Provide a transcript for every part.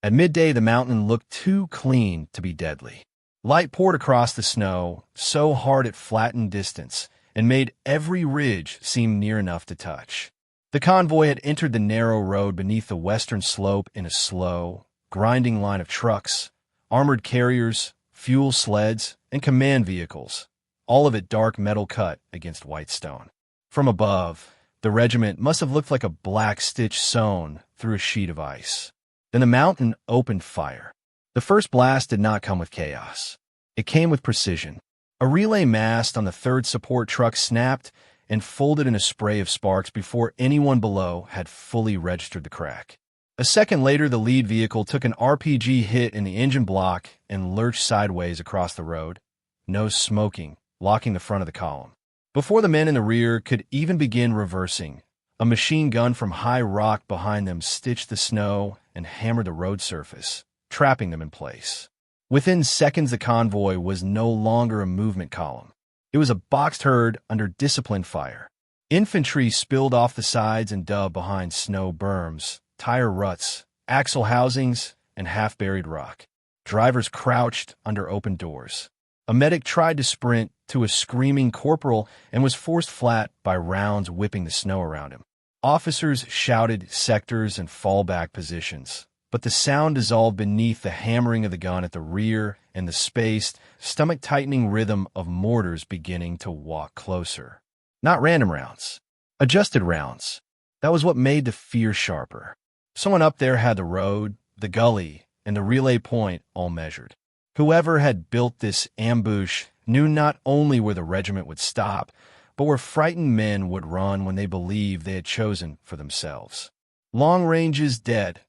At midday, the mountain looked too clean to be deadly. Light poured across the snow, so hard it flattened distance, and made every ridge seem near enough to touch. The convoy had entered the narrow road beneath the western slope in a slow, grinding line of trucks, armored carriers, fuel sleds, and command vehicles, all of it dark metal cut against white stone. From above, the regiment must have looked like a black stitch sewn through a sheet of ice. Then the mountain opened fire. The first blast did not come with chaos. It came with precision. A relay mast on the third support truck snapped and folded in a spray of sparks before anyone below had fully registered the crack. A second later, the lead vehicle took an RPG hit in the engine block and lurched sideways across the road, nose smoking, locking the front of the column. Before the men in the rear could even begin reversing, a machine gun from high rock behind them stitched the snow and hammered the road surface, trapping them in place. Within seconds, the convoy was no longer a movement column. It was a boxed herd under disciplined fire. Infantry spilled off the sides and dug behind snow berms, tire ruts, axle housings, and half-buried rock. Drivers crouched under open doors. A medic tried to sprint to a screaming corporal and was forced flat by rounds whipping the snow around him. Officers shouted sectors and fallback positions, but the sound dissolved beneath the hammering of the gun at the rear and the spaced, stomach-tightening rhythm of mortars beginning to walk closer. Not random rounds, adjusted rounds. That was what made the fear sharper. Someone up there had the road, the gully, and the relay point all measured. Whoever had built this ambush knew not only where the regiment would stop, but where frightened men would run when they believed they had chosen for themselves. Long range is dead.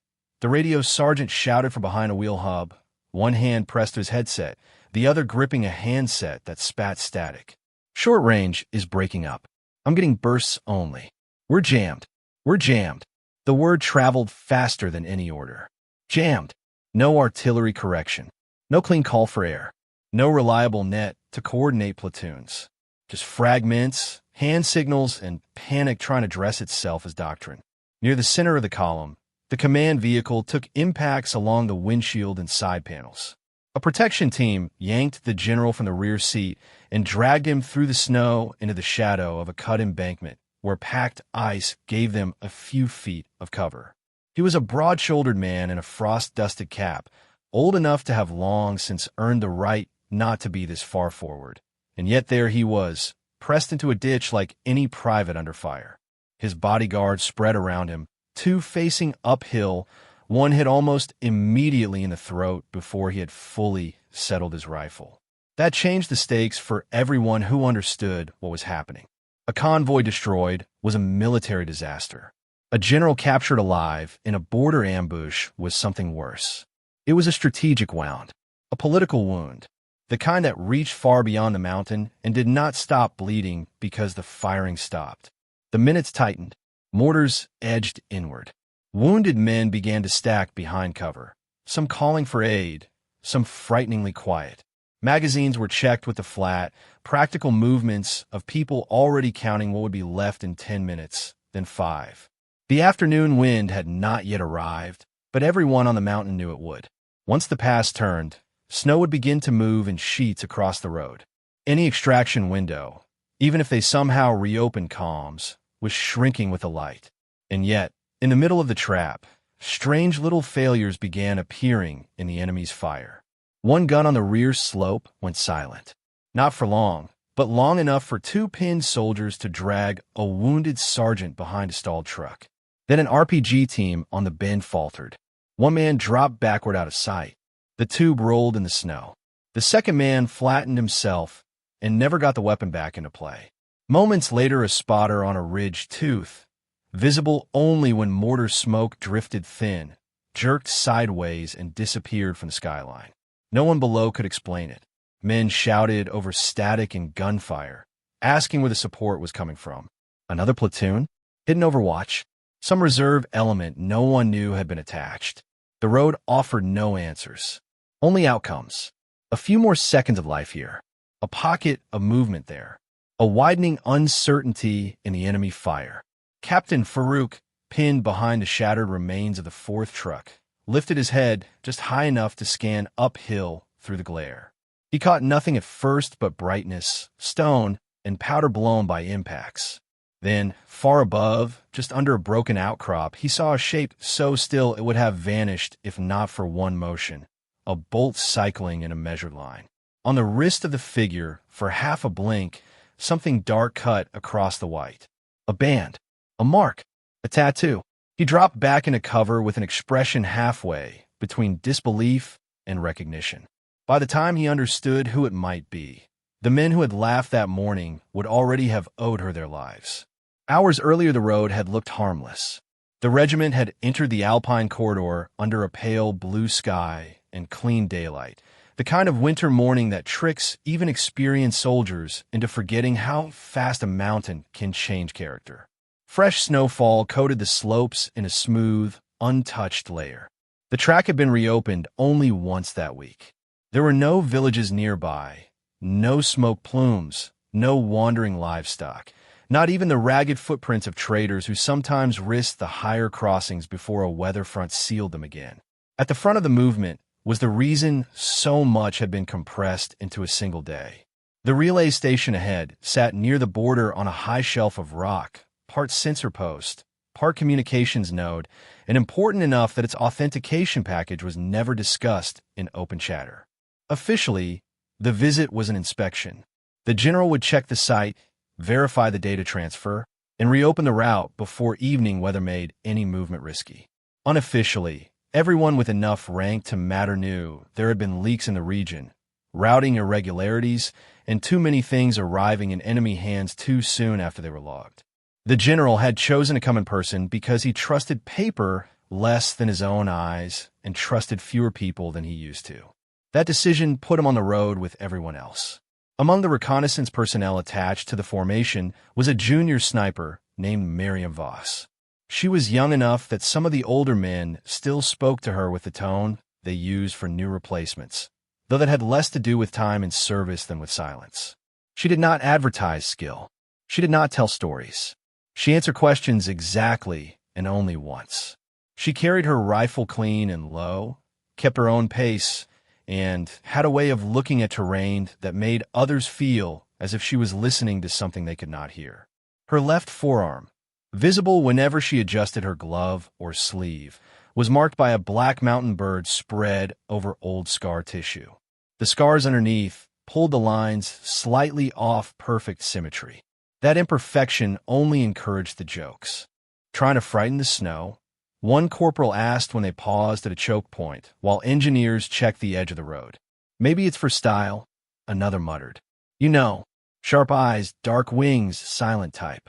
The radio sergeant shouted from behind a wheel hub, one hand pressed to his headset, the other gripping a handset that spat static. Short range is breaking up. I'm getting bursts only. We're jammed. We're jammed. The word traveled faster than any order. Jammed. No artillery correction. No clean call for air. No reliable net to coordinate platoons. Just fragments, hand signals, and panic trying to dress itself as doctrine. Near the center of the column, the command vehicle took impacts along the windshield and side panels. A protection team yanked the general from the rear seat and dragged him through the snow into the shadow of a cut embankment where packed ice gave them a few feet of cover. He was a broad-shouldered man in a frost-dusted cap, old enough to have long since earned the right not to be this far forward. And yet there he was, pressed into a ditch like any private under fire. His bodyguards spread around him, two facing uphill, one hit almost immediately in the throat before he had fully settled his rifle. That changed the stakes for everyone who understood what was happening. A convoy destroyed was a military disaster. A general captured alive in a border ambush was something worse. It was a strategic wound, a political wound, the kind that reached far beyond the mountain and did not stop bleeding because the firing stopped. The minutes tightened. Mortars edged inward. Wounded men began to stack behind cover, some calling for aid, some frighteningly quiet. Magazines were checked with the flat, practical movements of people already counting what would be left in 10 minutes, then 5. The afternoon wind had not yet arrived, but everyone on the mountain knew it would. Once the pass turned, snow would begin to move in sheets across the road. Any extraction window, even if they somehow reopened comms, was shrinking with the light. And yet, in the middle of the trap, strange little failures began appearing in the enemy's fire. One gun on the rear slope went silent. Not for long, but long enough for two pinned soldiers to drag a wounded sergeant behind a stalled truck. Then an RPG team on the bend faltered. One man dropped backward out of sight. The tube rolled in the snow. The second man flattened himself and never got the weapon back into play. Moments later, a spotter on a ridged tooth, visible only when mortar smoke drifted thin, jerked sideways and disappeared from the skyline. No one below could explain it. Men shouted over static and gunfire, asking where the support was coming from. Another platoon? Hidden overwatch? Some reserve element no one knew had been attached. The road offered no answers, only outcomes. A few more seconds of life here, a pocket of movement there, a widening uncertainty in the enemy fire. Captain Farouk, pinned behind the shattered remains of the fourth truck, lifted his head just high enough to scan uphill through the glare. He caught nothing at first but brightness, stone, and powder blown by impacts. Then, far above, just under a broken outcrop, he saw a shape so still it would have vanished if not for one motion, a bolt cycling in a measured line. On the wrist of the figure, for half a blink, something dark cut across the white. A band. A mark. A tattoo. He dropped back into cover with an expression halfway between disbelief and recognition. By the time he understood who it might be, the men who had laughed that morning would already have owed her their lives. Hours earlier, the road had looked harmless. The regiment had entered the Alpine corridor under a pale blue sky and clean daylight, the kind of winter morning that tricks even experienced soldiers into forgetting how fast a mountain can change character. Fresh snowfall coated the slopes in a smooth, untouched layer. The track had been reopened only once that week. There were no villages nearby, no smoke plumes, no wandering livestock, not even the ragged footprints of traders who sometimes risked the higher crossings before a weather front sealed them again. At the front of the movement was the reason so much had been compressed into a single day. The relay station ahead sat near the border on a high shelf of rock, part sensor post, part communications node, and important enough that its authentication package was never discussed in open chatter. Officially, the visit was an inspection. The general would check the site, verify the data transfer, and reopen the route before evening weather made any movement risky. Unofficially, everyone with enough rank to matter knew there had been leaks in the region, routing irregularities, and too many things arriving in enemy hands too soon after they were logged. The general had chosen to come in person because he trusted paper less than his own eyes and trusted fewer people than he used to. That decision put him on the road with everyone else. Among the reconnaissance personnel attached to the formation was a junior sniper named Miriam Voss. She was young enough that some of the older men still spoke to her with the tone they used for new replacements, though that had less to do with time in service than with silence. She did not advertise skill. She did not tell stories. She answered questions exactly and only once. She carried her rifle clean and low, kept her own pace, and had a way of looking at terrain that made others feel as if she was listening to something they could not hear. Her left forearm, visible whenever she adjusted her glove or sleeve, was marked by a black mountain bird spread over old scar tissue. The scars underneath pulled the lines slightly off perfect symmetry. That imperfection only encouraged the jokes. Trying to frighten the snow, one corporal asked when they paused at a choke point, while engineers checked the edge of the road. Maybe it's for style, another muttered. You know, sharp eyes, dark wings, silent type.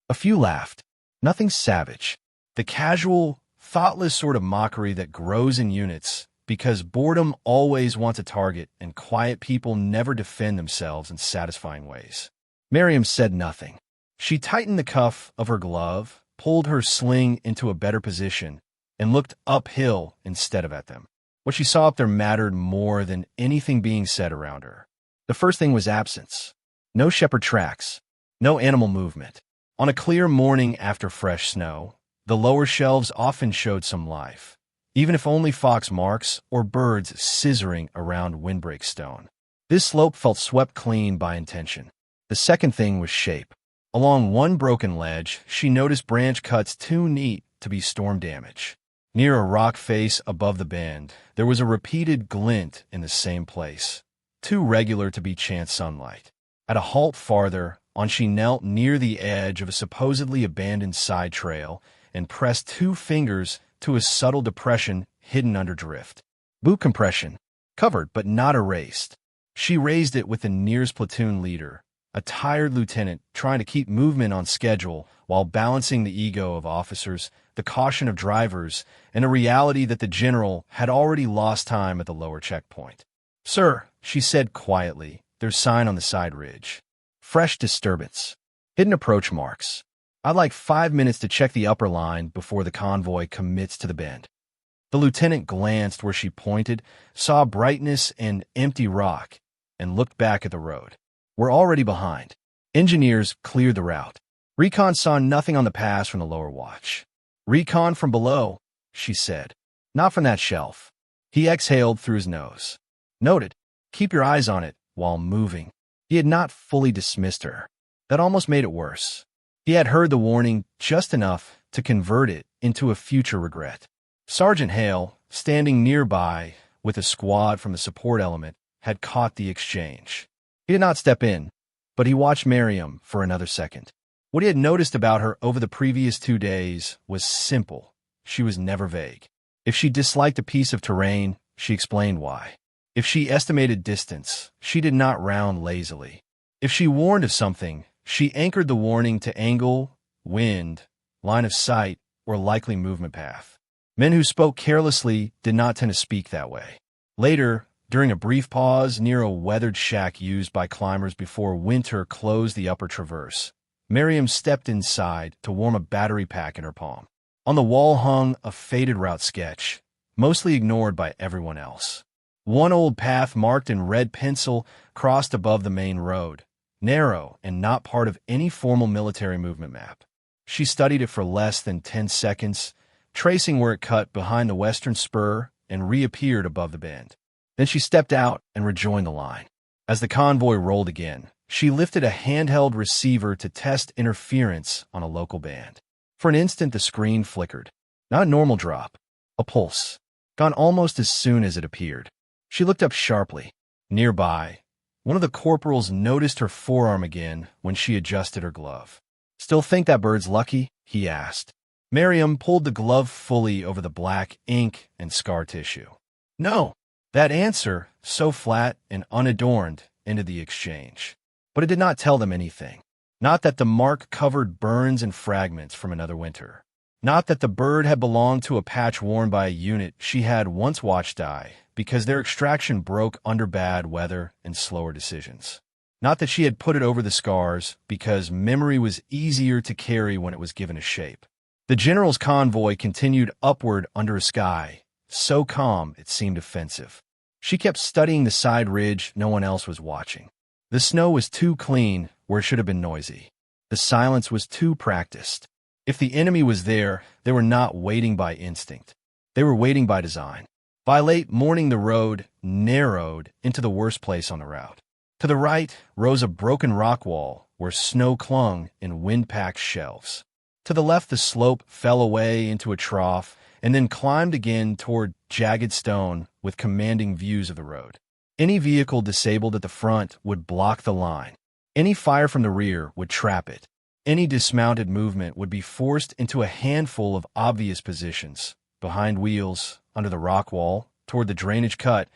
A few laughed. Nothing savage. The casual, thoughtless sort of mockery that grows in units because boredom always wants a target and quiet people never defend themselves in satisfying ways. Miriam said nothing. She tightened the cuff of her glove, pulled her sling into a better position, and looked uphill instead of at them. What she saw up there mattered more than anything being said around her. The first thing was absence. No shepherd tracks. No animal movement. On a clear morning after fresh snow, the lower shelves often showed some life, even if only fox marks or birds scissoring around windbreak stone. This slope felt swept clean by intention. The second thing was shape. Along one broken ledge, she noticed branch cuts too neat to be storm damage. Near a rock face above the bend, there was a repeated glint in the same place, too regular to be chance sunlight. At a halt farther on, she knelt near the edge of a supposedly abandoned side trail and pressed two fingers to a subtle depression hidden under drift. Boot compression, covered but not erased. She raised it with the nearest platoon leader, a tired lieutenant trying to keep movement on schedule while balancing the ego of officers, the caution of drivers, and the reality that the general had already lost time at the lower checkpoint. "Sir," she said quietly, "there's sign on the side ridge. Fresh disturbance. Hidden approach marks. I'd like 5 minutes to check the upper line before the convoy commits to the bend." The lieutenant glanced where she pointed, saw brightness and empty rock, and looked back at the road. "We're already behind." Engineers cleared the route. Recon saw nothing on the pass from the lower watch. "Recon from below," she said. Not from that shelf. He exhaled through his nose. Noted. Keep your eyes on it while moving. He had not fully dismissed her. That almost made it worse. He had heard the warning just enough to convert it into a future regret. Sergeant Hale, standing nearby with a squad from the support element, had caught the exchange. He did not step in, but he watched Miriam for another second. What he had noticed about her over the previous 2 days was simple. She was never vague. If she disliked a piece of terrain, she explained why. If she estimated distance, she did not round lazily. If she warned of something, she anchored the warning to angle, wind, line of sight, or likely movement path. Men who spoke carelessly did not tend to speak that way. Later, during a brief pause near a weathered shack used by climbers before winter closed the upper traverse, Miriam stepped inside to warm a battery pack in her palm. On the wall hung a faded route sketch, mostly ignored by everyone else. One old path marked in red pencil crossed above the main road, narrow and not part of any formal military movement map. She studied it for less than 10 seconds, tracing where it cut behind the western spur and reappeared above the bend. Then she stepped out and rejoined the line. As the convoy rolled again, she lifted a handheld receiver to test interference on a local band. For an instant, the screen flickered. Not a normal drop, a pulse, gone almost as soon as it appeared. She looked up sharply. Nearby, one of the corporals noticed her forearm again when she adjusted her glove. "Still think that bird's lucky?" he asked. Miriam pulled the glove fully over the black ink and scar tissue. "No." That answer, so flat and unadorned, ended the exchange. But it did not tell them anything. Not that the mark covered burns and fragments from another winter. Not that the bird had belonged to a patch worn by a unit she had once watched die because their extraction broke under bad weather and slower decisions. Not that she had put it over the scars because memory was easier to carry when it was given a shape. The general's convoy continued upward under a sky so calm it seemed offensive. She kept studying the side ridge no one else was watching. The snow was too clean where it should have been noisy. The silence was too practiced. If the enemy was there, they were not waiting by instinct. They were waiting by design. By late morning, the road narrowed into the worst place on the route. To the right rose a broken rock wall where snow clung in wind-packed shelves. To the left, the slope fell away into a trough and then climbed again toward jagged stone with commanding views of the road. Any vehicle disabled at the front would block the line. Any fire from the rear would trap it. Any dismounted movement would be forced into a handful of obvious positions, behind wheels, under the rock wall, toward the drainage cut,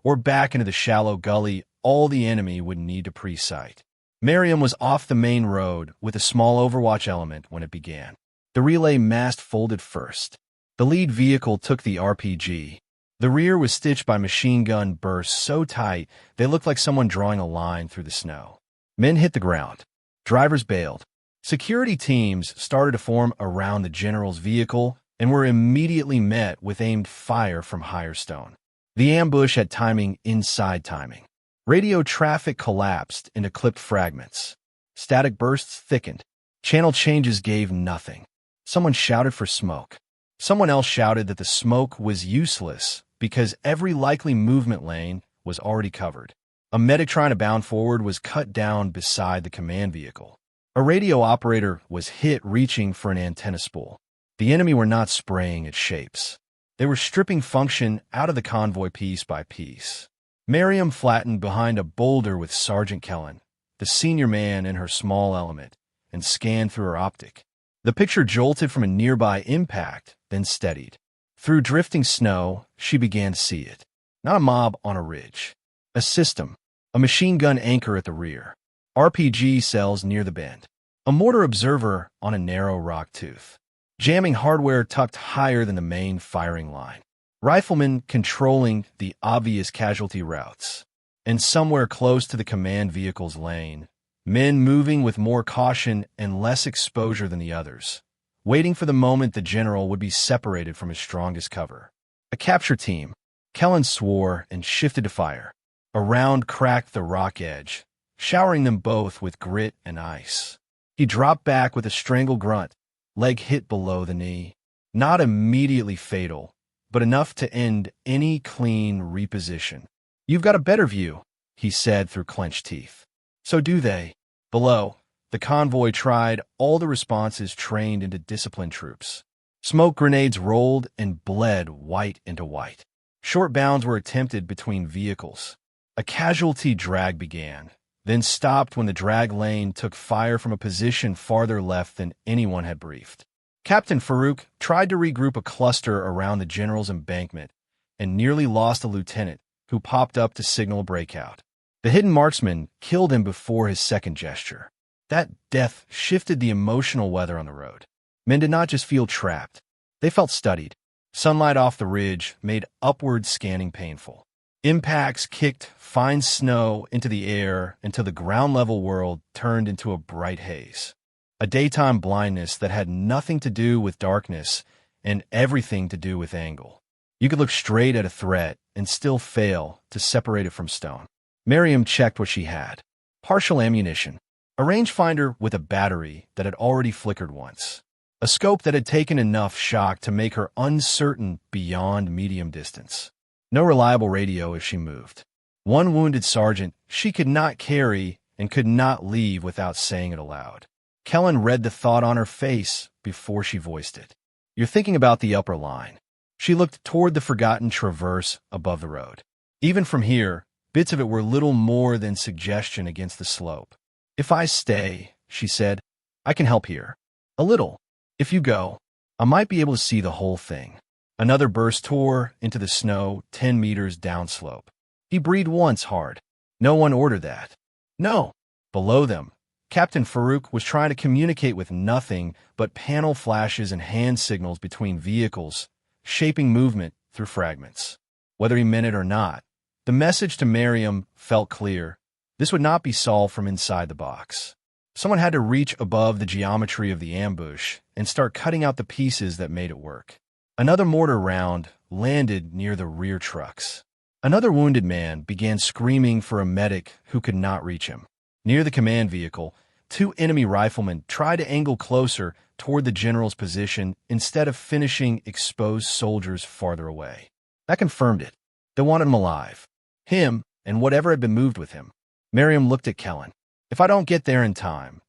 or back into the shallow gully all the enemy would need to pre-sight. Miriam was off the main road with a small overwatch element when it began. The relay mast folded first. The lead vehicle took the RPG. The rear was stitched by machine gun bursts so tight they looked like someone drawing a line through the snow. Men hit the ground. Drivers bailed. Security teams started to form around the general's vehicle and were immediately met with aimed fire from higher stone. The ambush had timing inside timing. Radio traffic collapsed into clipped fragments. Static bursts thickened. Channel changes gave nothing. Someone shouted for smoke. Someone else shouted that the smoke was useless because every likely movement lane was already covered. A medic trying to bound forward was cut down beside the command vehicle. A radio operator was hit reaching for an antenna spool. The enemy were not spraying at shapes. They were stripping function out of the convoy piece by piece. Miriam flattened behind a boulder with Sergeant Kellen, the senior man in her small element, and scanned through her optic. The picture jolted from a nearby impact, then steadied. Through drifting snow, she began to see it. Not a mob on a ridge. A system. A machine gun anchor at the rear. RPG cells near the bend. A mortar observer on a narrow rock tooth. Jamming hardware tucked higher than the main firing line. Riflemen controlling the obvious casualty routes. And somewhere close to the command vehicle's lane, men moving with more caution and less exposure than the others, waiting for the moment the general would be separated from his strongest cover. A capture team. Kellen swore and shifted to fire. A round cracked the rock edge, showering them both with grit and ice. He dropped back with a strangled grunt, leg hit below the knee. Not immediately fatal, but enough to end any clean reposition. "You've got a better view," he said through clenched teeth. "So do they." Below, the convoy tried all the responses trained into disciplined troops. Smoke grenades rolled and bled white into white. Short bounds were attempted between vehicles. A casualty drag began, then stopped when the drag lane took fire from a position farther left than anyone had briefed. Captain Farouk tried to regroup a cluster around the general's embankment and nearly lost a lieutenant who popped up to signal a breakout. The hidden marksman killed him before his second gesture. That death shifted the emotional weather on the road. Men did not just feel trapped. They felt studied. Sunlight off the ridge made upward scanning painful. Impacts kicked fine snow into the air until the ground-level world turned into a bright haze. A daytime blindness that had nothing to do with darkness and everything to do with angle. You could look straight at a threat and still fail to separate it from stone. Miriam checked what she had. Partial ammunition. A rangefinder with a battery that had already flickered once. A scope that had taken enough shock to make her uncertain beyond medium distance. No reliable radio if she moved. One wounded sergeant she could not carry and could not leave without saying it aloud. Kellen read the thought on her face before she voiced it. "You're thinking about the upper line." She looked toward the forgotten traverse above the road. Even from here, bits of it were little more than suggestion against the slope. "If I stay," she said, "I can help here. A little. If you go, I might be able to see the whole thing." Another burst tore into the snow 10 meters downslope. He breathed once hard. No one ordered that. No. Below them, Captain Farouk was trying to communicate with nothing but panel flashes and hand signals between vehicles, shaping movement through fragments. Whether he meant it or not, the message to Miriam felt clear. This would not be solved from inside the box. Someone had to reach above the geometry of the ambush and start cutting out the pieces that made it work. Another mortar round landed near the rear trucks. Another wounded man began screaming for a medic who could not reach him. Near the command vehicle, 2 enemy riflemen tried to angle closer toward the general's position instead of finishing exposed soldiers farther away. That confirmed it. They wanted him alive. Him and whatever had been moved with him. Miriam looked at Kellen. "If I don't get there in time,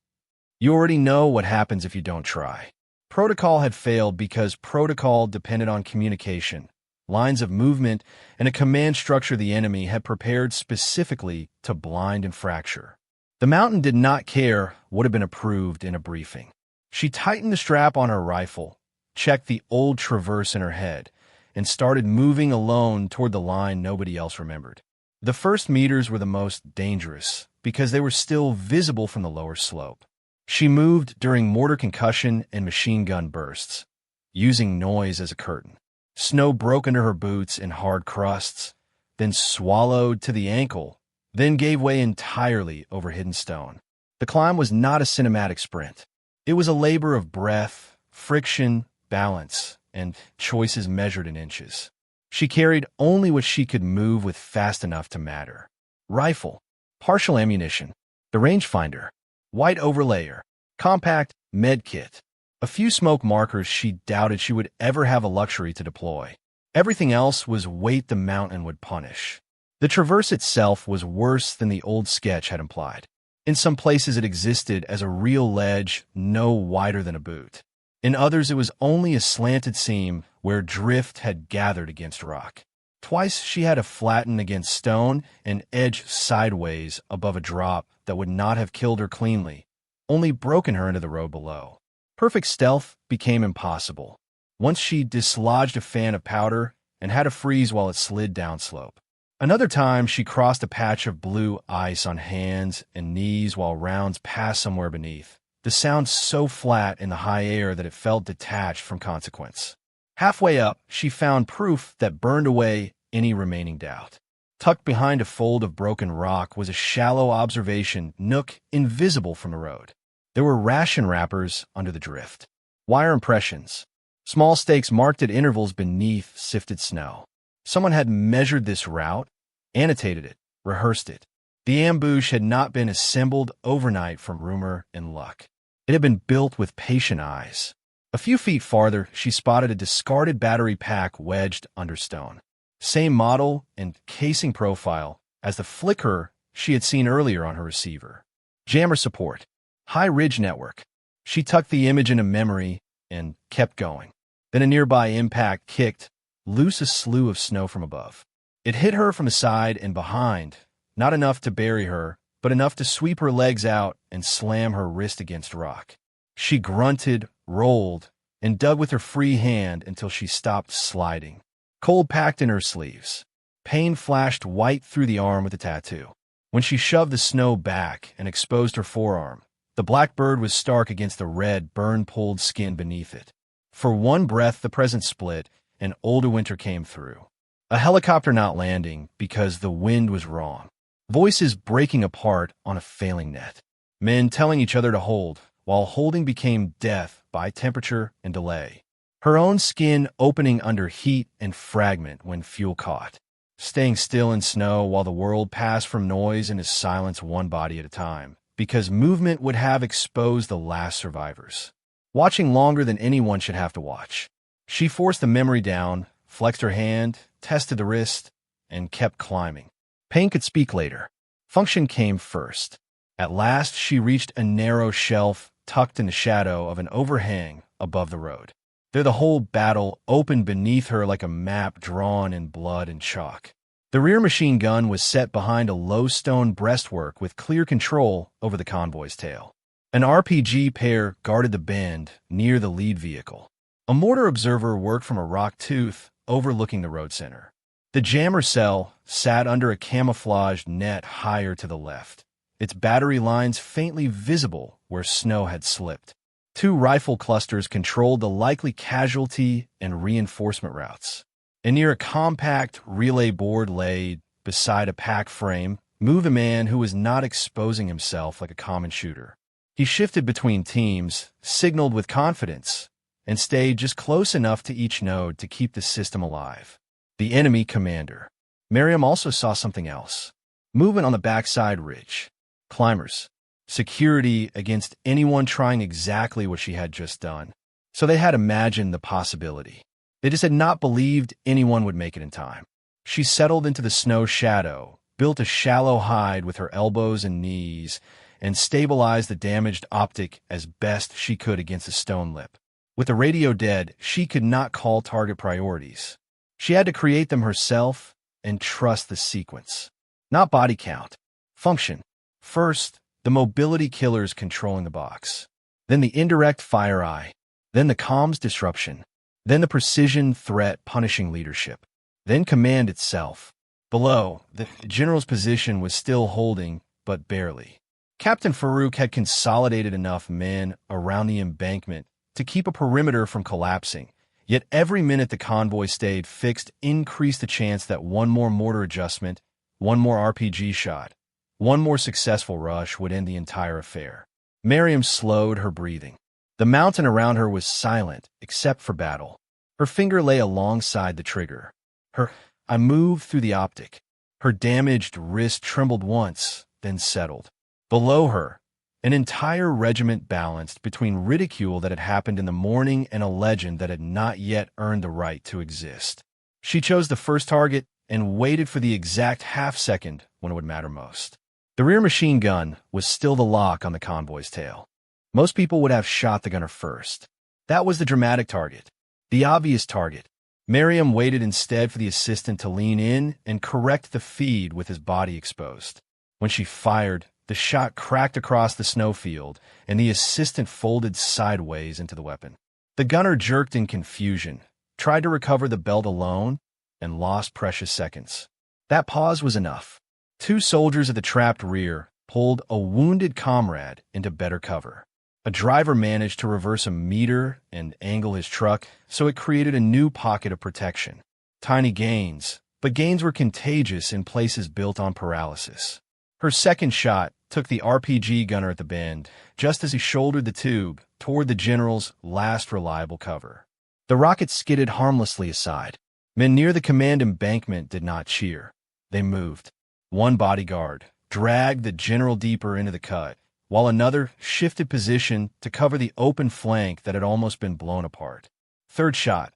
you already know what happens if you don't try." Protocol had failed because protocol depended on communication, lines of movement, and a command structure the enemy had prepared specifically to blind and fracture. The mountain did not care what had been approved in a briefing. She tightened the strap on her rifle, checked the old traverse in her head, and started moving alone toward the line nobody else remembered. The first meters were the most dangerous because they were still visible from the lower slope. She moved during mortar concussion and machine gun bursts, using noise as a curtain. Snow broke under her boots in hard crusts, then swallowed to the ankle, then gave way entirely over hidden stone. The climb was not a cinematic sprint. It was a labor of breath, friction, balance, and choices measured in inches. She carried only what she could move with fast enough to matter. Rifle, partial ammunition, the rangefinder, white overlayer, compact med kit, a few smoke markers she doubted she would ever have a luxury to deploy. Everything else was weight the mountain would punish. The traverse itself was worse than the old sketch had implied. In some places it existed as a real ledge no wider than a boot. In others it was only a slanted seam where drift had gathered against rock. Twice she had to flatten against stone and edge sideways above a drop that would not have killed her cleanly, only broken her into the road below. Perfect stealth became impossible. Once she dislodged a fan of powder and had to freeze while it slid downslope. Another time she crossed a patch of blue ice on hands and knees while rounds passed somewhere beneath. The sound so flat in the high air that it felt detached from consequence. Halfway up, she found proof that burned away any remaining doubt. Tucked behind a fold of broken rock was a shallow observation nook invisible from the road. There were ration wrappers under the drift. Wire impressions. Small stakes marked at intervals beneath sifted snow. Someone had measured this route, annotated it, rehearsed it. The ambush had not been assembled overnight from rumor and luck. It had been built with patient eyes. A few feet farther, she spotted a discarded battery pack wedged under stone. Same model and casing profile as the flicker she had seen earlier on her receiver. Jammer support. High ridge network. She tucked the image into memory and kept going. Then a nearby impact kicked loose a slew of snow from above. It hit her from the side and behind, not enough to bury her, but enough to sweep her legs out and slam her wrist against rock. She grunted, rolled, and dug with her free hand until she stopped sliding. Cold packed in her sleeves. Pain flashed white through the arm with the tattoo. When she shoved the snow back and exposed her forearm, the black bird was stark against the red, burn-pulled skin beneath it. For one breath, the present split, and older winter came through. A helicopter not landing because the wind was wrong. Voices breaking apart on a failing net. Men telling each other to hold, while holding became death by temperature and delay. Her own skin opening under heat and fragment when fuel caught. Staying still in snow while the world passed from noise into silence one body at a time, because movement would have exposed the last survivors. Watching longer than anyone should have to watch. She forced the memory down, flexed her hand, tested the wrist, and kept climbing. Pain could speak later. Function came first. At last, she reached a narrow shelf tucked in the shadow of an overhang above the road. There the whole battle opened beneath her like a map drawn in blood and chalk. The rear machine gun was set behind a low stone breastwork with clear control over the convoy's tail. An RPG pair guarded the bend near the lead vehicle. A mortar observer worked from a rock tooth overlooking the road center. The jammer cell sat under a camouflaged net higher to the left, its battery lines faintly visible where snow had slipped. Two rifle clusters controlled the likely casualty and reinforcement routes. And near a compact relay board laid beside a pack frame moved a man who was not exposing himself like a common shooter. He shifted between teams, signaled with confidence, and stayed just close enough to each node to keep the system alive. The enemy commander. Miriam also saw something else. Movement on the backside ridge. Climbers. Security against anyone trying exactly what she had just done. So they had imagined the possibility. They just had not believed anyone would make it in time. She settled into the snow shadow, built a shallow hide with her elbows and knees, and stabilized the damaged optic as best she could against the stone lip. With the radio dead, she could not call target priorities. She had to create them herself and trust the sequence. Not body count. Function. First, the mobility killers controlling the box. Then the indirect fire eye. Then the comms disruption. Then the precision threat punishing leadership. Then command itself. Below, the general's position was still holding, but barely. Captain Farouk had consolidated enough men around the embankment to keep a perimeter from collapsing, yet every minute the convoy stayed fixed increased the chance that one more mortar adjustment, one more RPG shot, one more successful rush would end the entire affair. Miriam slowed her breathing. The mountain around her was silent, except for battle. Her finger lay alongside the trigger. I moved through the optic. Her damaged wrist trembled once, then settled. Below her, an entire regiment balanced between ridicule that had happened in the morning and a legend that had not yet earned the right to exist. She chose the first target and waited for the exact half second when it would matter most. The rear machine gun was still the lock on the convoy's tail. Most people would have shot the gunner first. That was the dramatic target, the obvious target. Miriam waited instead for the assistant to lean in and correct the feed with his body exposed. When she fired, the shot cracked across the snowfield, and the assistant folded sideways into the weapon. The gunner jerked in confusion, tried to recover the belt alone, and lost precious seconds. That pause was enough. Two soldiers at the trapped rear pulled a wounded comrade into better cover. A driver managed to reverse a meter and angle his truck, so it created a new pocket of protection. Tiny gains, but gains were contagious in places built on paralysis. Her second shot took the RPG gunner at the bend, just as he shouldered the tube toward the general's last reliable cover. The rocket skidded harmlessly aside. Men near the command embankment did not cheer. They moved. One bodyguard dragged the general deeper into the cut, while another shifted position to cover the open flank that had almost been blown apart. Third shot.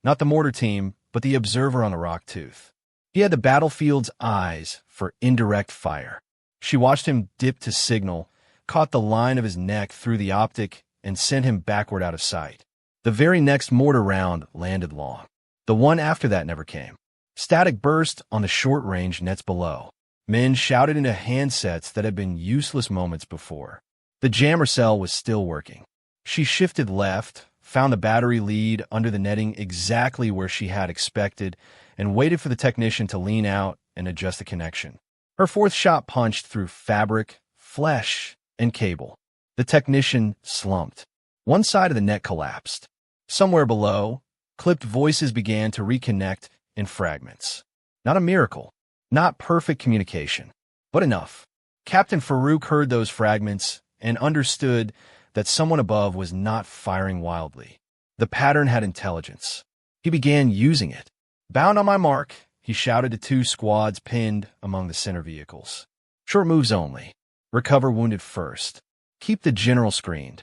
Not the mortar team, but the observer on the rock tooth. He had the battlefield's eyes for indirect fire. She watched him dip to signal, caught the line of his neck through the optic, and sent him backward out of sight. The very next mortar round landed long. The one after that never came. Static burst on the short-range nets below. Men shouted into handsets that had been useless moments before. The jammer cell was still working. She shifted left, found the battery lead under the netting exactly where she had expected, and waited for the technician to lean out and adjust the connection. Her fourth shot punched through fabric, flesh, and cable. The technician slumped. One side of the net collapsed. Somewhere below, clipped voices began to reconnect in fragments. Not a miracle, not perfect communication, but enough. Captain Farouk heard those fragments and understood that someone above was not firing wildly. The pattern had intelligence. He began using it. "Bound on my mark," he shouted to two squads pinned among the center vehicles. "Short moves only. Recover wounded first. Keep the general screened."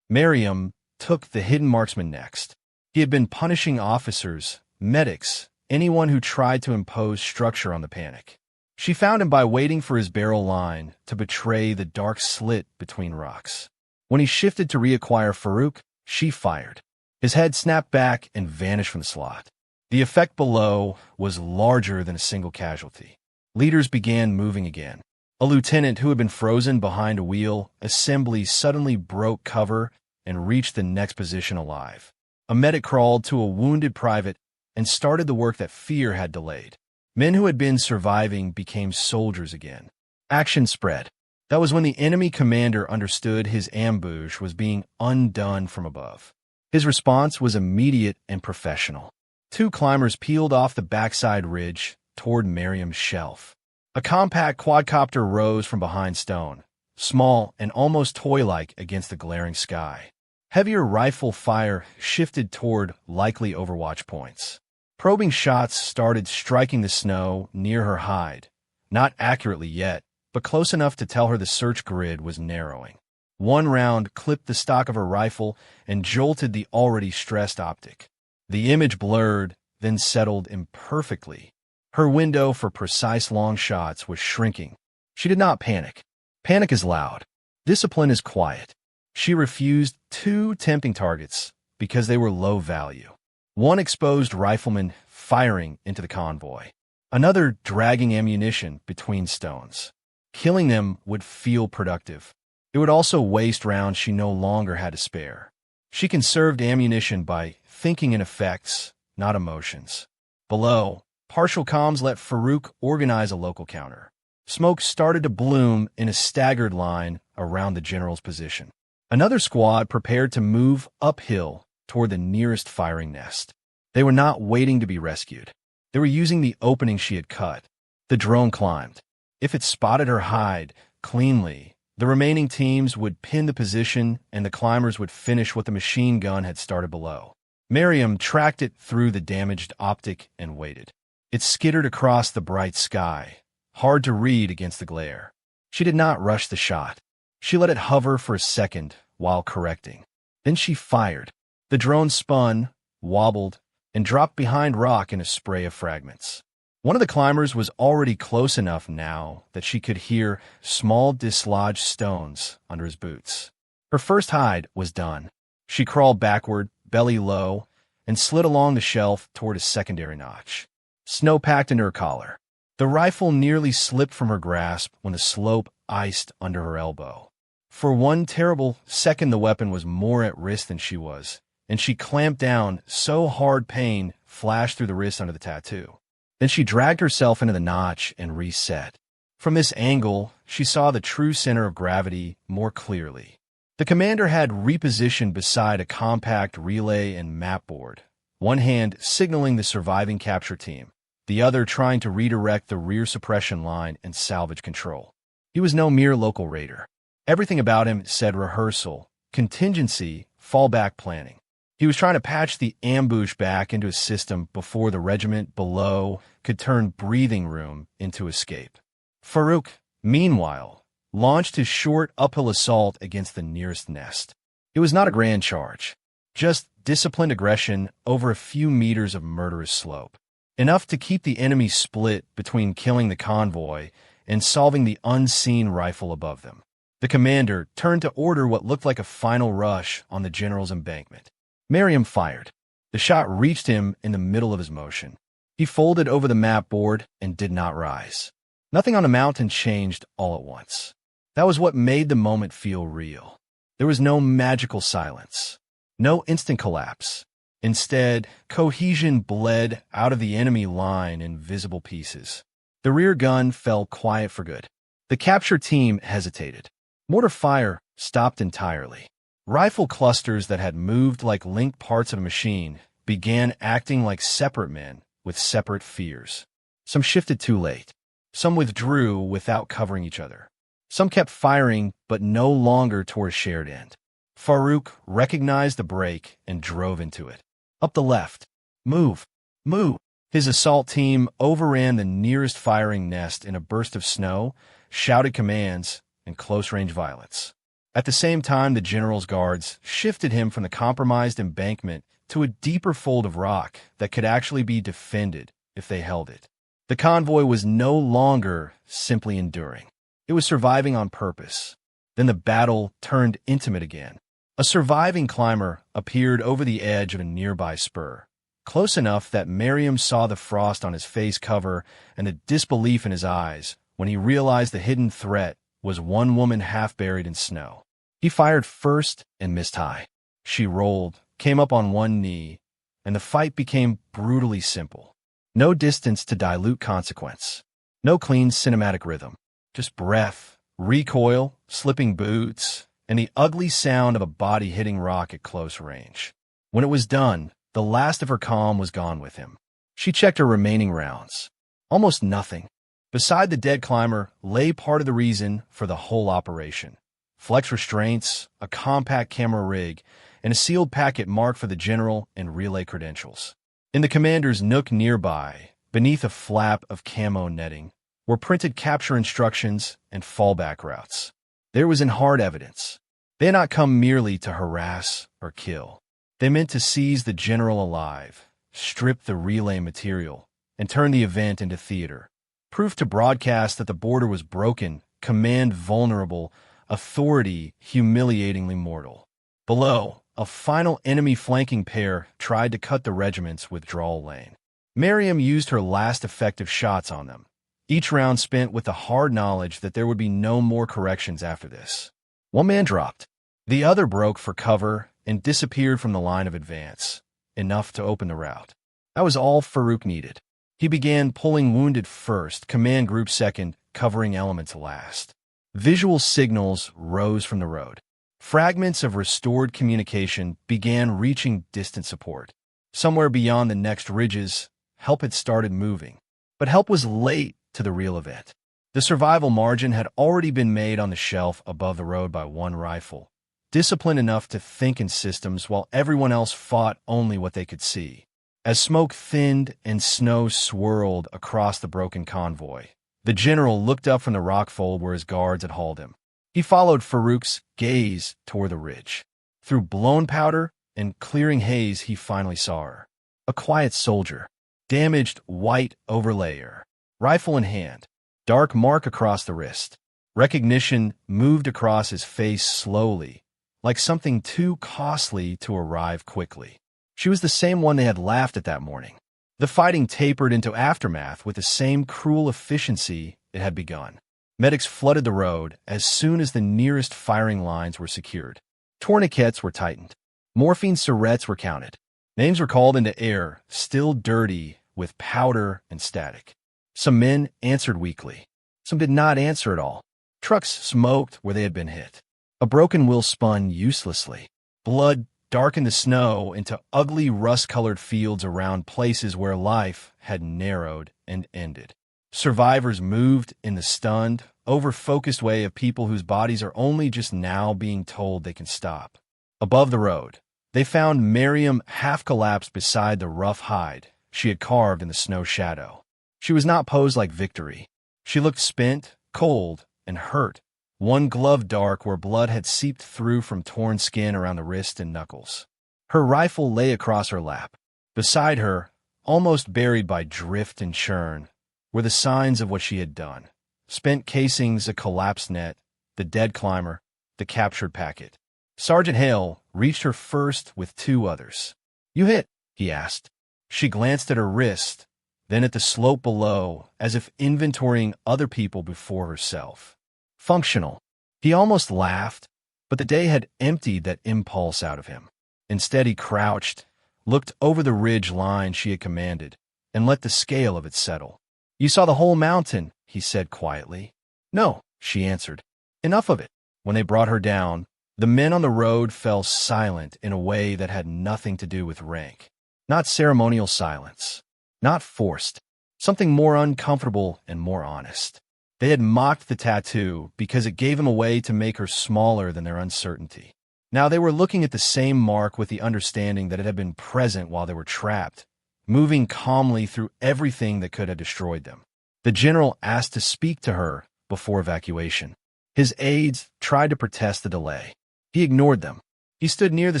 Miriam took the hidden marksman next. He had been punishing officers, medics, anyone who tried to impose structure on the panic. She found him by waiting for his barrel line to betray the dark slit between rocks. When he shifted to reacquire Farouk, she fired. His head snapped back and vanished from the slot. The effect below was larger than a single casualty. Leaders began moving again. A lieutenant who had been frozen behind a wheel assembly suddenly broke cover and reached the next position alive. A medic crawled to a wounded private and started the work that fear had delayed. Men who had been surviving became soldiers again. Action spread. That was when the enemy commander understood his ambush was being undone from above. His response was immediate and professional. Two climbers peeled off the backside ridge toward Miriam's shelf. A compact quadcopter rose from behind stone, small and almost toy-like against the glaring sky. Heavier rifle fire shifted toward likely overwatch points. Probing shots started striking the snow near her hide, not accurately yet, but close enough to tell her the search grid was narrowing. One round clipped the stock of her rifle and jolted the already stressed optic. The image blurred, then settled imperfectly. Her window for precise long shots was shrinking. She did not panic. Panic is loud. Discipline is quiet. She refused two tempting targets because they were low value. One exposed rifleman firing into the convoy. Another dragging ammunition between stones. Killing them would feel productive. It would also waste rounds she no longer had to spare. She conserved ammunition by thinking in effects, not emotions. Below, partial comms let Farouk organize a local counter. Smoke started to bloom in a staggered line around the general's position. Another squad prepared to move uphill toward the nearest firing nest. They were not waiting to be rescued. They were using the opening she had cut. The drone climbed. If it spotted her hide cleanly, the remaining teams would pin the position and the climbers would finish what the machine gun had started below. Miriam tracked it through the damaged optic and waited. It skittered across the bright sky, hard to read against the glare. She did not rush the shot. She let it hover for a second while correcting. Then she fired. The drone spun, wobbled, and dropped behind rock in a spray of fragments. One of the climbers was already close enough now that she could hear small dislodged stones under his boots. Her first hide was done. She crawled backward, belly low, and slid along the shelf toward a secondary notch. Snow packed into her collar. The rifle nearly slipped from her grasp when the slope iced under her elbow. For one terrible second, the weapon was more at risk than she was, and she clamped down so hard pain flashed through the wrist under the tattoo. Then she dragged herself into the notch and reset. From this angle, she saw the true center of gravity more clearly. The commander had repositioned beside a compact relay and map board, one hand signaling the surviving capture team, the other trying to redirect the rear suppression line and salvage control. He was no mere local raider. Everything about him said rehearsal, contingency, fallback planning. He was trying to patch the ambush back into his system before the regiment below could turn breathing room into escape. Farouk, meanwhile, launched his short uphill assault against the nearest nest. It was not a grand charge, just disciplined aggression over a few meters of murderous slope, enough to keep the enemy split between killing the convoy and solving the unseen rifle above them. The commander turned to order what looked like a final rush on the general's embankment. Merriam fired. The shot reached him in the middle of his motion. He folded over the map board and did not rise. Nothing on the mountain changed all at once. That was what made the moment feel real. There was no magical silence, no instant collapse. Instead, cohesion bled out of the enemy line in visible pieces. The rear gun fell quiet for good. The capture team hesitated. Mortar fire stopped entirely. Rifle clusters that had moved like linked parts of a machine began acting like separate men with separate fears. Some shifted too late. Some withdrew without covering each other. Some kept firing, but no longer toward a shared end. Farouk recognized the break and drove into it. Up the left. Move. Move. His assault team overran the nearest firing nest in a burst of snow, shouted commands, and close-range violence. At the same time, the general's guards shifted him from the compromised embankment to a deeper fold of rock that could actually be defended if they held it. The convoy was no longer simply enduring. It was surviving on purpose. Then the battle turned intimate again. A surviving climber appeared over the edge of a nearby spur, close enough that Merriam saw the frost on his face cover and the disbelief in his eyes when he realized the hidden threat was one woman half buried in snow. He fired first and missed high. She rolled, came up on one knee, and the fight became brutally simple. No distance to dilute consequence. No clean cinematic rhythm. Just breath, recoil, slipping boots, and the ugly sound of a body hitting rock at close range. When it was done, the last of her calm was gone with him. She checked her remaining rounds. Almost nothing. Beside the dead climber lay part of the reason for the whole operation. Flex restraints, a compact camera rig, and a sealed packet marked for the general and relay credentials. In the commander's nook nearby, beneath a flap of camo netting, were printed capture instructions and fallback routes. There was in hard evidence. They had not come merely to harass or kill. They meant to seize the general alive, strip the relay material, and turn the event into theater. Proof to broadcast that the border was broken, command vulnerable, authority humiliatingly mortal. Below, a final enemy flanking pair tried to cut the regiment's withdrawal lane. Merriam used her last effective shots on them, each round spent with the hard knowledge that there would be no more corrections after this. One man dropped. The other broke for cover and disappeared from the line of advance, enough to open the route. That was all Farouk needed. He began pulling wounded first, command group second, covering elements last. Visual signals rose from the road. Fragments of restored communication began reaching distant support. Somewhere beyond the next ridges, help had started moving. But help was late to the real event. The survival margin had already been made on the shelf above the road by one rifle, disciplined enough to think in systems while everyone else fought only what they could see. As smoke thinned and snow swirled across the broken convoy, the general looked up from the rock fold where his guards had hauled him. He followed Farouk's gaze toward the ridge. Through blown powder and clearing haze, he finally saw her. A quiet soldier, damaged white overlayer, rifle in hand, dark mark across the wrist. Recognition moved across his face slowly, like something too costly to arrive quickly. She was the same one they had laughed at that morning. The fighting tapered into aftermath with the same cruel efficiency it had begun. Medics flooded the road as soon as the nearest firing lines were secured. Tourniquets were tightened. Morphine syrettes were counted. Names were called into air, still dirty with powder and static. Some men answered weakly. Some did not answer at all. Trucks smoked where they had been hit. A broken wheel spun uselessly. Blood darkened the snow into ugly rust-colored fields around places where life had narrowed and ended. Survivors moved in the stunned, over-focused way of people whose bodies are only just now being told they can stop. Above the road, they found Merriam half-collapsed beside the rough hide she had carved in the snow shadow. She was not posed like victory. She looked spent, cold, and hurt, one glove dark where blood had seeped through from torn skin around the wrist and knuckles. Her rifle lay across her lap. Beside her, almost buried by drift and churn, were the signs of what she had done. Spent casings, a collapsed net, the dead climber, the captured packet. Sergeant Hale reached her first with two others. "You hit?" he asked. She glanced at her wrist, then at the slope below, as if inventorying other people before herself. Functional. He almost laughed, but the day had emptied that impulse out of him. Instead, he crouched, looked over the ridge line she had commanded, and let the scale of it settle. "You saw the whole mountain," he said quietly. "No," she answered. "Enough of it." When they brought her down, the men on the road fell silent in a way that had nothing to do with rank. Not ceremonial silence. Not forced. Something more uncomfortable and more honest. They had mocked the tattoo because it gave him a way to make her smaller than their uncertainty. Now they were looking at the same mark with the understanding that it had been present while they were trapped, moving calmly through everything that could have destroyed them. The general asked to speak to her before evacuation. His aides tried to protest the delay. He ignored them. He stood near the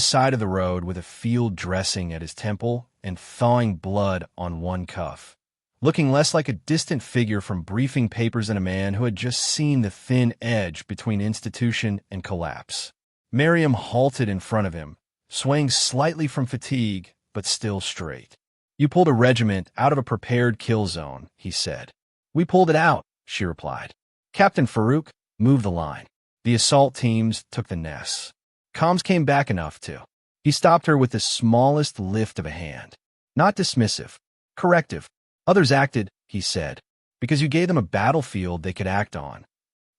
side of the road with a field dressing at his temple and thawing blood on one cuff, looking less like a distant figure from briefing papers than a man who had just seen the thin edge between institution and collapse. Miriam halted in front of him, swaying slightly from fatigue, but still straight. "You pulled a regiment out of a prepared kill zone," he said. "We pulled it out," she replied. "Captain Farouk, move the line." The assault teams took the nests. Comms came back enough to. He stopped her with the smallest lift of a hand. Not dismissive. Corrective. "Others acted," he said, "because you gave them a battlefield they could act on."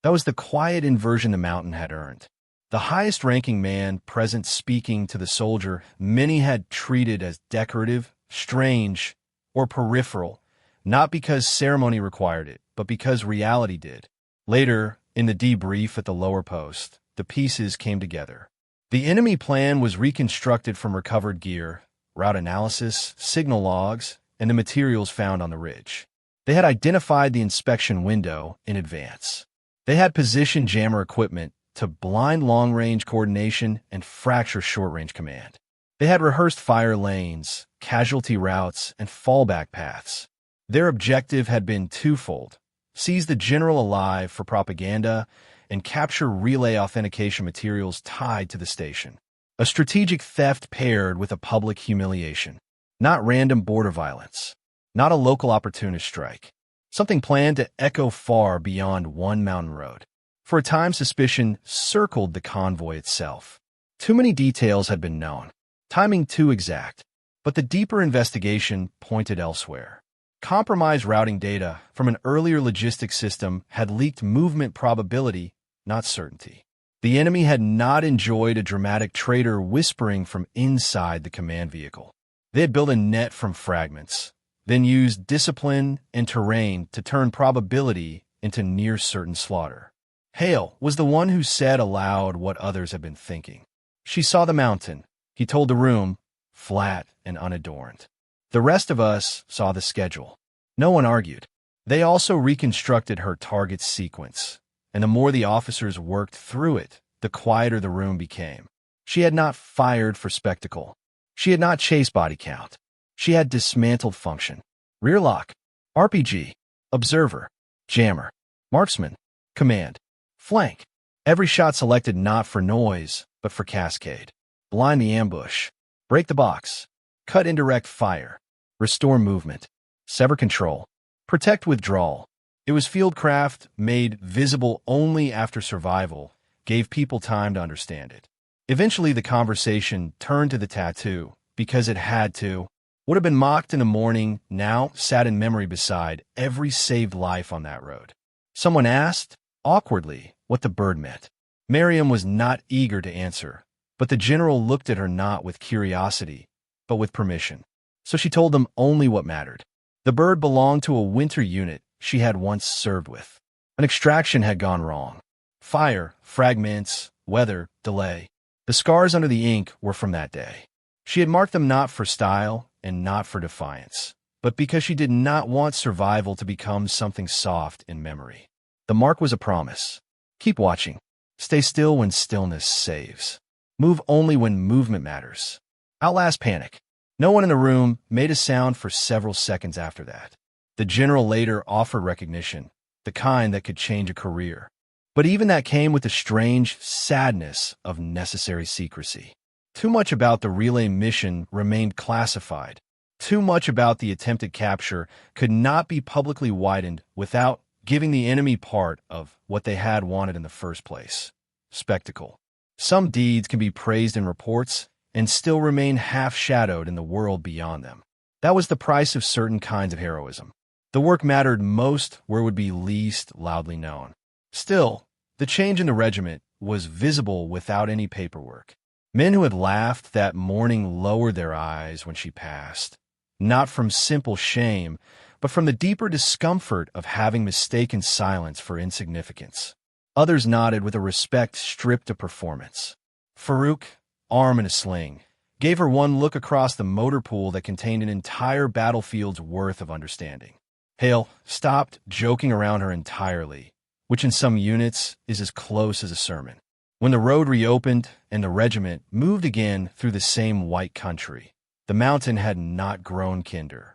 That was the quiet inversion the mountain had earned. The highest-ranking man present speaking to the soldier many had treated as decorative, strange, or peripheral, not because ceremony required it, but because reality did. Later, in the debrief at the lower post, the pieces came together. The enemy plan was reconstructed from recovered gear, route analysis, signal logs, and the materials found on the ridge. They had identified the inspection window in advance. They had positioned jammer equipment to blind long-range coordination and fracture short-range command. They had rehearsed fire lanes, casualty routes, and fallback paths. Their objective had been twofold: seize the general alive for propaganda and capture relay authentication materials tied to the station. A strategic theft paired with a public humiliation. Not random border violence. Not a local opportunist strike. Something planned to echo far beyond one mountain road. For a time, suspicion circled the convoy itself. Too many details had been known. Timing too exact. But the deeper investigation pointed elsewhere. Compromised routing data from an earlier logistics system had leaked movement probability, not certainty. The enemy had not enjoyed a dramatic traitor whispering from inside the command vehicle. They had built a net from fragments, then used discipline and terrain to turn probability into near-certain slaughter. Hale was the one who said aloud what others had been thinking. She saw the mountain. He told the room, flat and unadorned. The rest of us saw the schedule. No one argued. They also reconstructed her target sequence, and the more the officers worked through it, the quieter the room became. She had not fired for spectacle. She had not chased body count. She had dismantled function. Rear lock, RPG, observer, jammer, marksman, command, flank. Every shot selected not for noise, but for cascade. Blind the ambush. Break the box. Cut indirect fire. Restore movement. Sever control. Protect withdrawal. It was fieldcraft made visible only after survival gave people time to understand it. Eventually, the conversation turned to the tattoo, because it had to. Would have been mocked in the morning, now sat in memory beside every saved life on that road. Someone asked, awkwardly, what the bird meant. Miriam was not eager to answer, but the general looked at her not with curiosity, but with permission. So she told them only what mattered. The bird belonged to a winter unit she had once served with. An extraction had gone wrong. Fire, fragments, weather, delay. The scars under the ink were from that day. She had marked them not for style and not for defiance, but because she did not want survival to become something soft in memory. The mark was a promise. Keep watching. Stay still when stillness saves. Move only when movement matters. Outlast panic. No one in the room made a sound for several seconds after that. The general later offered recognition, the kind that could change a career. But even that came with the strange sadness of necessary secrecy. Too much about the relay mission remained classified. Too much about the attempted capture could not be publicly widened without giving the enemy part of what they had wanted in the first place: spectacle. Some deeds can be praised in reports and still remain half-shadowed in the world beyond them. That was the price of certain kinds of heroism. The work mattered most where it would be least loudly known. Still, the change in the regiment was visible without any paperwork. Men who had laughed that morning lowered their eyes when she passed, not from simple shame, but from the deeper discomfort of having mistaken silence for insignificance. Others nodded with a respect stripped of performance. Farouk, arm in a sling, gave her one look across the motor pool that contained an entire battlefield's worth of understanding. Hale stopped joking around her entirely, which in some units is as close as a sermon. When the road reopened and the regiment moved again through the same white country, the mountain had not grown kinder.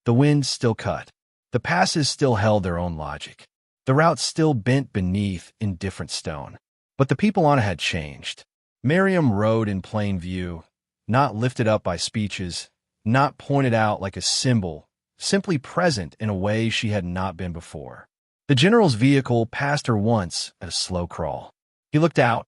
The wind still cut. The passes still held their own logic. The route still bent beneath indifferent stone. But the people on it had changed. Miriam rode in plain view, not lifted up by speeches, not pointed out like a symbol, simply present in a way she had not been before. The general's vehicle passed her once at a slow crawl. He looked out,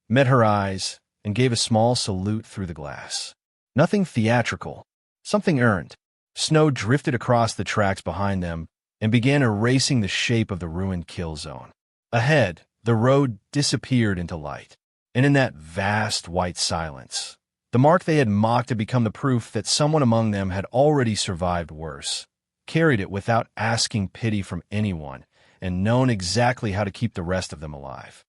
met her eyes, and gave a small salute through the glass. Nothing theatrical, something earned. Snow drifted across the tracks behind them and began erasing the shape of the ruined kill zone. Ahead, the road disappeared into light, and in that vast white silence, the mark they had mocked had become the proof that someone among them had already survived worse, carried it without asking pity from anyone, and known exactly how to keep the rest of them alive.